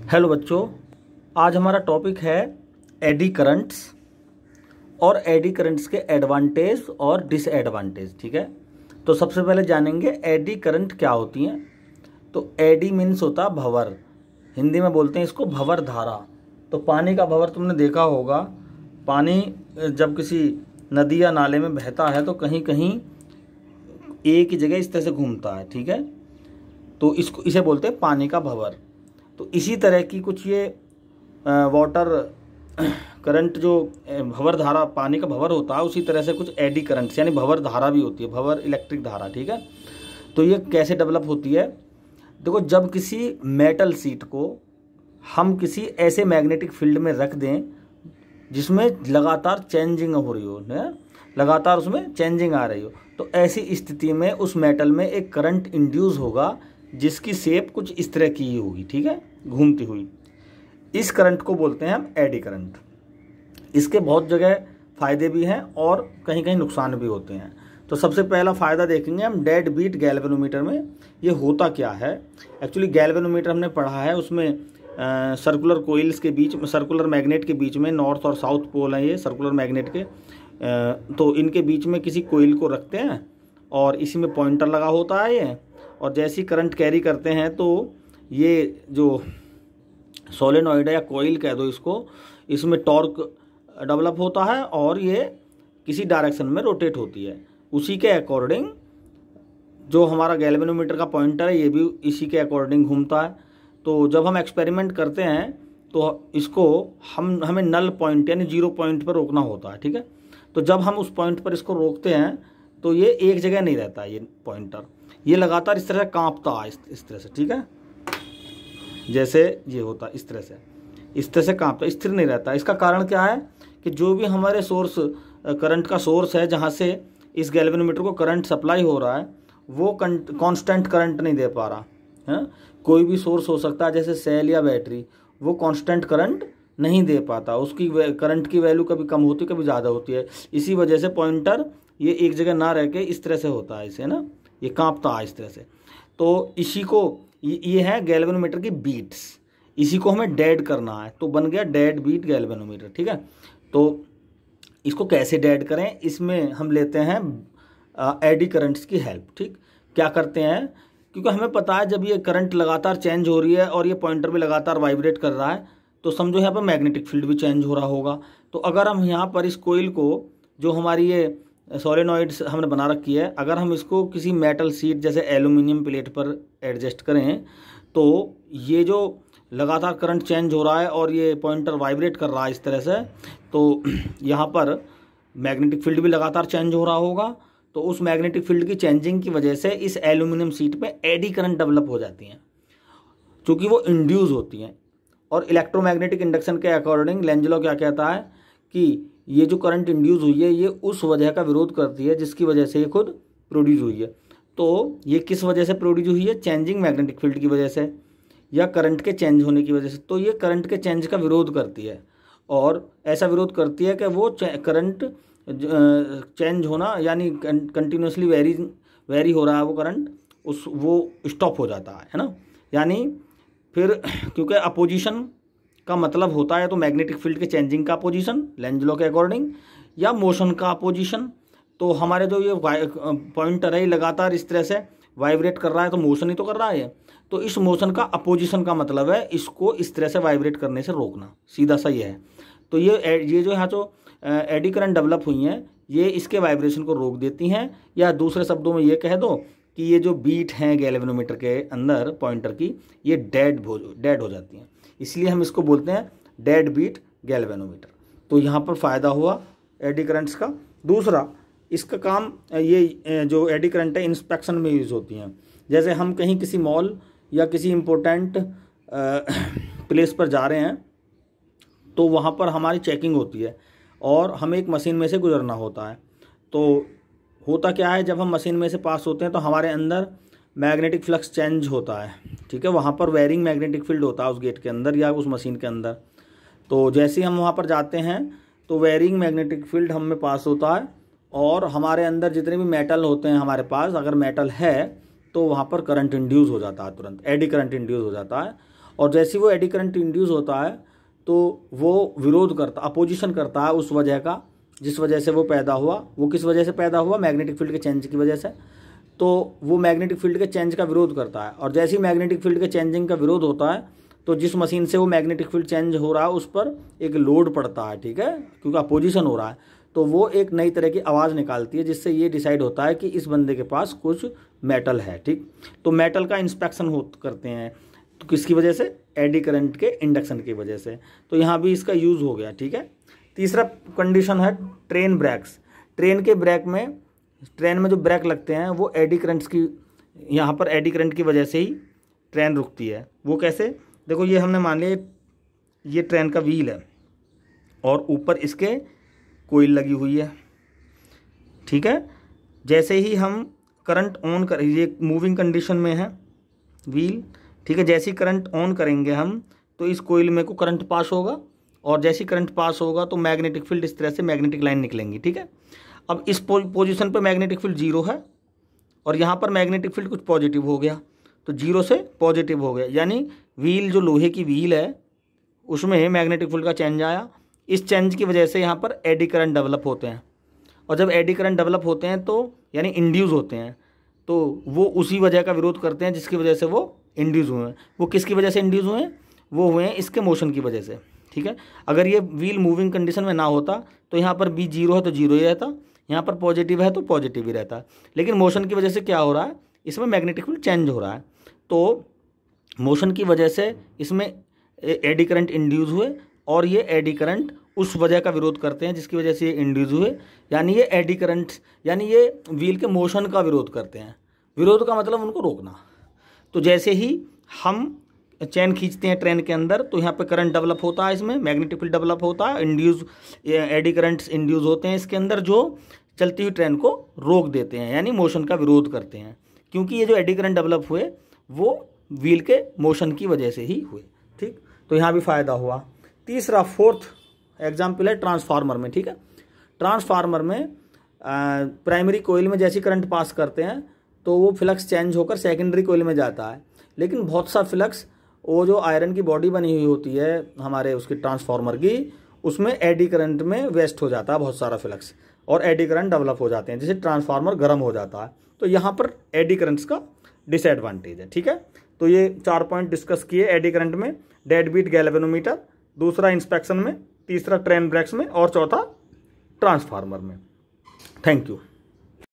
Hello बच्चों, आज हमारा टॉपिक है एडी करंट्स और एडी करंट्स के एडवांटेज और डिसएडवांटेज। ठीक है, तो सबसे पहले जानेंगे एडी करंट क्या होती हैं। तो एडी मीन्स होता भंवर, हिंदी में बोलते हैं इसको भंवर धारा। तो पानी का भंवर तुमने देखा होगा, पानी जब किसी नदी या नाले में बहता है तो कहीं कहीं एक ही जगह इस तरह से घूमता है। ठीक है, तो इसे बोलते हैं पानी का भंवर। तो इसी तरह की कुछ ये वाटर करंट जो भंवर धारा पानी का भंवर होता है, उसी तरह से कुछ एडी करंट्स यानी भंवर धारा भी होती है, भंवर इलेक्ट्रिक धारा। ठीक है, तो ये कैसे डेवलप होती है? देखो, जब किसी मेटल शीट को हम किसी ऐसे मैग्नेटिक फील्ड में रख दें जिसमें लगातार चेंजिंग हो रही हो, लगातार उसमें चेंजिंग आ रही हो, तो ऐसी स्थिति में उस मेटल में एक करंट इंड्यूस होगा जिसकी शेप कुछ इस तरह की होगी। ठीक है, घूमती हुई। इस करंट को बोलते हैं हम एडी करंट। इसके बहुत जगह फ़ायदे भी हैं और कहीं कहीं नुकसान भी होते हैं। तो सबसे पहला फ़ायदा देखेंगे हम डेड बीट गैल्वेनोमीटर में। ये होता क्या है? एक्चुअली गैल्वेनोमीटर हमने पढ़ा है, उसमें सर्कुलर कोइल्स के बीच में, सर्कुलर मैग्नेट के बीच में, नॉर्थ और साउथ पोल हैं ये सर्कुलर मैग्नेट के, तो इनके बीच में किसी कोइल को रखते हैं और इसी में पॉइंटर लगा होता है ये, और जैसी करंट कैरी करते हैं तो ये जो सोलेनॉइड है या कोइल कह दो इसको, इसमें टॉर्क डेवलप होता है और ये किसी डायरेक्शन में रोटेट होती है। उसी के अकॉर्डिंग जो हमारा गैल्वेनोमीटर का पॉइंटर है ये भी इसी के अकॉर्डिंग घूमता है। तो जब हम एक्सपेरिमेंट करते हैं तो इसको हमें नल पॉइंट यानी 0 पॉइंट पर रोकना होता है। ठीक है, तो जब हम उस पॉइंट पर इसको रोकते हैं तो ये एक जगह नहीं रहता, ये पॉइंटर ये लगातार इस तरह से कांपता है, इस तरह से। ठीक है, जैसे ये होता है इस तरह से कांपता, स्थिर नहीं रहता। इसका कारण क्या है कि जो भी हमारे सोर्स करंट का सोर्स है, जहाँ से इस गैल्वेनोमीटर को करंट सप्लाई हो रहा है, वो कांस्टेंट करंट नहीं दे पा रहा है। कोई भी सोर्स हो सकता है जैसे सेल या बैटरी, वो कांस्टेंट करंट नहीं दे पाता, उसकी करंट की वैल्यू कभी कम होती है कभी ज़्यादा होती है। इसी वजह से पॉइंटर ये एक जगह ना रह के इस तरह से होता है, इसे ना ये कांपता है इस तरह से। तो इसी को ये है गैल्वेनोमीटर की बीट्स, इसी को हमें डेड करना है, तो बन गया डेड बीट गैल्वेनोमीटर। ठीक है, तो इसको कैसे डेड करें? इसमें हम लेते हैं एडी करंट्स की हेल्प। ठीक, क्या करते हैं? क्योंकि हमें पता है जब ये करंट लगातार चेंज हो रही है और ये पॉइंटर भी लगातार वाइब्रेट कर रहा है, तो समझो यहाँ पर मैग्नेटिक फील्ड भी चेंज हो रहा होगा। तो अगर हम यहाँ पर इस कोइल को, जो हमारी ये सोलेनॉइड्स हमने बना रखी है, अगर हम इसको किसी मेटल शीट जैसे एल्यूमिनियम प्लेट पर एडजस्ट करें, तो ये जो लगातार करंट चेंज हो रहा है और ये पॉइंटर वाइब्रेट कर रहा है इस तरह से, तो यहाँ पर मैग्नेटिक फील्ड भी लगातार चेंज हो रहा होगा। तो उस मैग्नेटिक फील्ड की चेंजिंग की वजह से इस एल्यूमिनियम शीट पे एडी करंट डेवलप हो जाती हैं, क्योंकि वो इंड्यूस होती हैं। और इलेक्ट्रोमैग्नेटिक इंडक्शन के अकॉर्डिंग लेंजलो क्या कहता है कि ये जो करंट इंड्यूस हुई है ये उस वजह का विरोध करती है जिसकी वजह से ये खुद प्रोड्यूस हुई है। तो ये किस वजह से प्रोड्यूस हुई है? चेंजिंग मैग्नेटिक फील्ड की वजह से या करंट के चेंज होने की वजह से। तो ये करंट के चेंज का विरोध करती है, और ऐसा विरोध करती है कि वो करंट चेंज होना यानी कंटिन्यूसली वेरी हो रहा है वो करंट, वो स्टॉप हो जाता है ना। यानी फिर क्योंकि अपोजिशन का मतलब होता है तो मैग्नेटिक फील्ड के चेंजिंग का अपोजिशन लेंजलो के अकॉर्डिंग, या मोशन का अपोजिशन। तो हमारे जो ये पॉइंटर है लगातार इस तरह से वाइब्रेट कर रहा है, तो मोशन ही तो कर रहा है। तो इस मोशन का अपोजिशन का मतलब है इसको इस तरह से वाइब्रेट करने से रोकना, सीधा सा ये है। तो ये जो यहाँ जो एडी करंट डेवलप हुई हैं ये इसके वाइब्रेशन को रोक देती हैं, या दूसरे शब्दों में ये कह दो कि ये जो बीट हैं गैल्वेनोमीटर के अंदर पॉइंटर की, ये डेड हो जाती हैं। इसलिए हम इसको बोलते हैं डेड बीट गैल्वेनोमीटर। तो यहाँ पर फ़ायदा हुआ एडी करंट्स का। दूसरा, इसका काम ये जो एडी करंट है इंस्पेक्शन में यूज़ होती हैं। जैसे हम कहीं किसी मॉल या किसी इम्पोर्टेंट प्लेस पर जा रहे हैं, तो वहाँ पर हमारी चेकिंग होती है और हमें एक मशीन में से गुजरना होता है। तो होता क्या है, जब हम मशीन में से पास होते हैं तो हमारे अंदर मैग्नेटिक फ्लक्स चेंज होता है। ठीक है, वहाँ पर वेरिंग मैग्नेटिक फील्ड होता है उस गेट के अंदर या उस मशीन के अंदर। तो जैसे ही हम वहाँ पर जाते हैं तो वेरिंग मैग्नेटिक फील्ड हम में पास होता है, और हमारे अंदर जितने भी मेटल होते हैं हमारे पास, अगर मेटल है तो वहाँ पर करंट इंड्यूस हो जाता है, तुरंत एडी करंट इंड्यूस हो जाता है। और जैसे ही वो एडी करंट इंड्यूस होता है तो वो विरोध करता, अपोजिशन करता है उस वजह का जिस वजह से वो पैदा हुआ। वो किस वजह से पैदा हुआ? मैग्नेटिक फील्ड के चेंज की वजह से। तो वो मैग्नेटिक फील्ड के चेंज का विरोध करता है, और जैसे ही मैग्नेटिक फील्ड के चेंजिंग का विरोध होता है तो जिस मशीन से वो मैग्नेटिक फील्ड चेंज हो रहा है उस पर एक लोड पड़ता है, ठीक है, क्योंकि अपोजिशन हो रहा है। तो वो एक नई तरह की आवाज़ निकालती है जिससे ये डिसाइड होता है कि इस बंदे के पास कुछ मेटल है, ठीक। तो मेटल का इंस्पेक्शन करते हैं, तो किसकी वजह से? एडी करंट के इंडक्शन की वजह से। तो यहाँ भी इसका यूज़ हो गया, ठीक है। तीसरा कंडीशन है ट्रेन ब्रेक्स। ट्रेन में जो ब्रेक लगते हैं वो एडी करंट्स की, यहाँ पर एडी करंट की वजह से ही ट्रेन रुकती है। वो कैसे? देखो, ये हमने मान लिया ये ट्रेन का व्हील है और ऊपर इसके कोईल लगी हुई है, ठीक है। जैसे ही हम करंट ऑन कर, ये मूविंग कंडीशन में है व्हील, ठीक है। जैसे ही करंट ऑन करेंगे हम तो इस कोईल में को करंट पास होगा, और जैसे ही करंट पास होगा तो मैग्नेटिक फील्ड इस तरह से मैग्नेटिक लाइन निकलेंगी, ठीक है। अब इस पोजीशन पर मैग्नेटिक फील्ड 0 है और यहाँ पर मैग्नेटिक फील्ड कुछ पॉजिटिव हो गया, तो 0 से पॉजिटिव हो गया, यानी व्हील जो लोहे की व्हील है उसमें मैग्नेटिक फील्ड का चेंज आया। इस चेंज की वजह से यहाँ पर एडी करंट डेवलप होते हैं, और जब एडी करंट डेवलप होते हैं तो यानी इंड्यूस होते हैं, तो वो उसी वजह का विरोध करते हैं जिसकी वजह से वो इंड्यूस हुए हैं। वो किसकी वजह से इंड्यूस हुए हैं? वो हुए हैं इसके मोशन की वजह से, ठीक है। अगर ये व्हील मूविंग कंडीशन में ना होता तो यहाँ पर बी 0 है तो 0 ही रहता, यहाँ पर पॉजिटिव है तो पॉजिटिव ही रहता, लेकिन मोशन की वजह से क्या हो रहा है? इसमें मैग्नेटिक फील्ड चेंज हो रहा है, तो मोशन की वजह से इसमें एडी करंट इंड्यूस हुए, और ये एडी करंट उस वजह का विरोध करते हैं जिसकी वजह से ये इंड्यूस हुए, यानी ये एडी करंट, यानी ये व्हील के मोशन का विरोध करते हैं। विरोध का मतलब उनको रोकना। तो जैसे ही हम चैन खींचते हैं ट्रेन के अंदर तो यहाँ पे करंट डेवलप होता है, इसमें मैग्नेटिक फील्ड डेवलप होता है, इंड्यूस एडी करंट्स इंड्यूस होते हैं इसके अंदर जो चलती हुई ट्रेन को रोक देते हैं, यानी मोशन का विरोध करते हैं, क्योंकि ये जो एडी करंट डेवलप हुए वो व्हील के मोशन की वजह से ही हुए, ठीक। तो यहाँ भी फायदा हुआ। तीसरा, फोर्थ एग्जाम्पल है ट्रांसफार्मर में, ठीक है। ट्रांसफार्मर में प्राइमरी कोयल में जैसी करंट पास करते हैं तो वो फ्लक्स चेंज होकर सेकेंडरी कोयल में जाता है, लेकिन बहुत सा फ्लक्स वो जो आयरन की बॉडी बनी हुई होती है हमारे उसकी ट्रांसफार्मर की, उसमें एडी करंट में वेस्ट हो जाता है बहुत सारा फ्लक्स, और एडी करंट डेवलप हो जाते हैं जिससे ट्रांसफार्मर गर्म हो जाता है। तो यहाँ पर एडी करंट्स का डिसएडवांटेज है, ठीक है। तो ये 4 पॉइंट डिस्कस किए एडी करंट में। डेड बीट गैल्वेनोमीटर, दूसरा इंस्पेक्शन में, तीसरा ट्रेन ब्रेक्स में, और चौथा ट्रांसफार्मर में। Thank you.